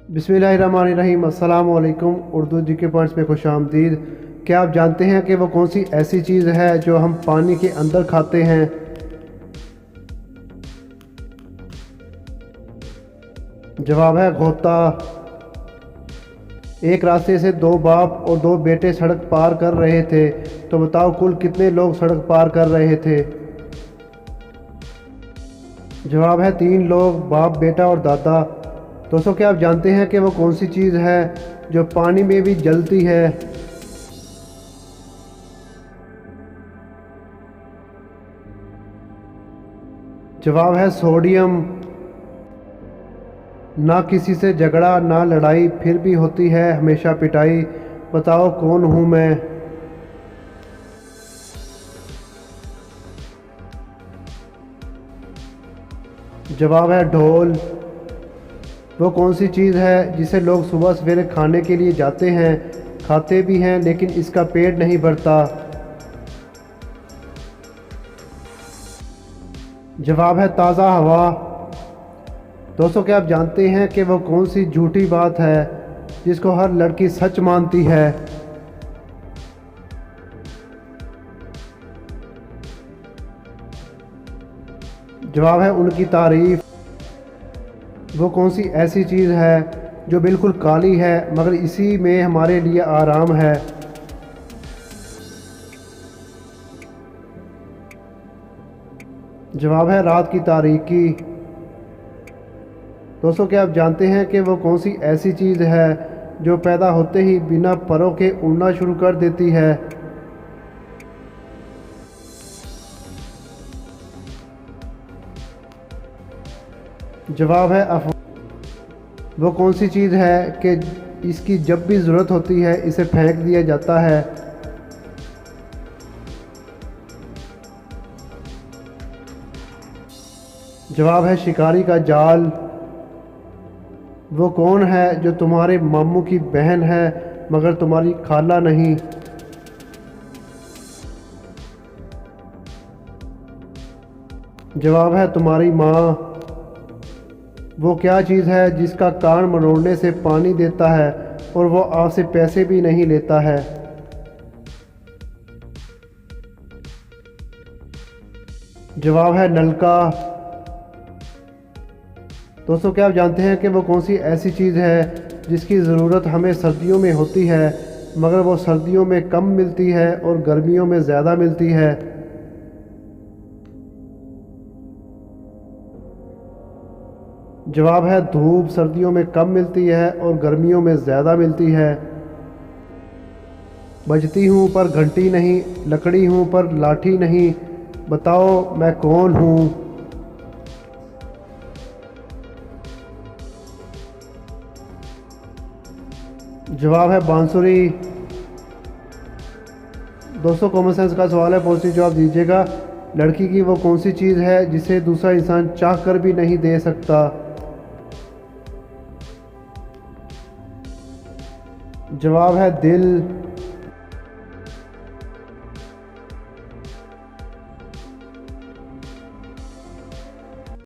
बिस्मिल्लाहिर्रहमानिर्रहीम। अस्सलाम वालेकुम। उर्दू जी के पॉइंट्स पे खुश आमदीद। क्या आप जानते हैं कि वो कौन सी ऐसी चीज़ है जो हम पानी के अंदर खाते हैं? जवाब है गोता। एक रास्ते से दो बाप और दो बेटे सड़क पार कर रहे थे, तो बताओ कुल कितने लोग सड़क पार कर रहे थे? जवाब है तीन लोग, बाप, बेटा और दादा। दोस्तों, क्या आप जानते हैं कि वो कौन सी चीज़ है जो पानी में भी जलती है? जवाब है सोडियम। ना किसी से झगड़ा ना लड़ाई, फिर भी होती है हमेशा पिटाई। बताओ कौन हूँ मैं? जवाब है ढोल। वो कौन सी चीज़ है जिसे लोग सुबह सवेरे खाने के लिए जाते हैं, खाते भी हैं, लेकिन इसका पेट नहीं भरता? जवाब है ताज़ा हवा। दोस्तों, क्या आप जानते हैं कि वो कौन सी झूठी बात है जिसको हर लड़की सच मानती है? जवाब है उनकी तारीफ। वो कौन सी ऐसी चीज़ है जो बिल्कुल काली है मगर इसी में हमारे लिए आराम है? जवाब है रात की तारीकी। दोस्तों, क्या आप जानते हैं कि वो कौन सी ऐसी चीज़ है जो पैदा होते ही बिना परों के उड़ना शुरू कर देती है? जवाब है वो कौन सी चीज़ है कि इसकी जब भी ज़रूरत होती है इसे फेंक दिया जाता है? जवाब है शिकारी का जाल। वो कौन है जो तुम्हारे मामू की बहन है मगर तुम्हारी खाला नहीं? जवाब है तुम्हारी माँ। वो क्या चीज़ है जिसका कान मरोड़ने से पानी देता है और वो आपसे पैसे भी नहीं लेता है? जवाब है नलका। दोस्तों, क्या आप जानते हैं कि वो कौन सी ऐसी चीज़ है जिसकी ज़रूरत हमें सर्दियों में होती है मगर वो सर्दियों में कम मिलती है और गर्मियों में ज़्यादा मिलती है? जवाब है धूप। सर्दियों में कम मिलती है और गर्मियों में ज़्यादा मिलती है। बजती हूँ पर घंटी नहीं, लकड़ी हूँ पर लाठी नहीं। बताओ मैं कौन हूँ? जवाब है बांसुरी। दोस्तों, कॉमन सेंस का सवाल है, पॉजिटिव जवाब दीजिएगा। लड़की की वो कौन सी चीज़ है जिसे दूसरा इंसान चाह कर भी नहीं दे सकता? जवाब है दिल।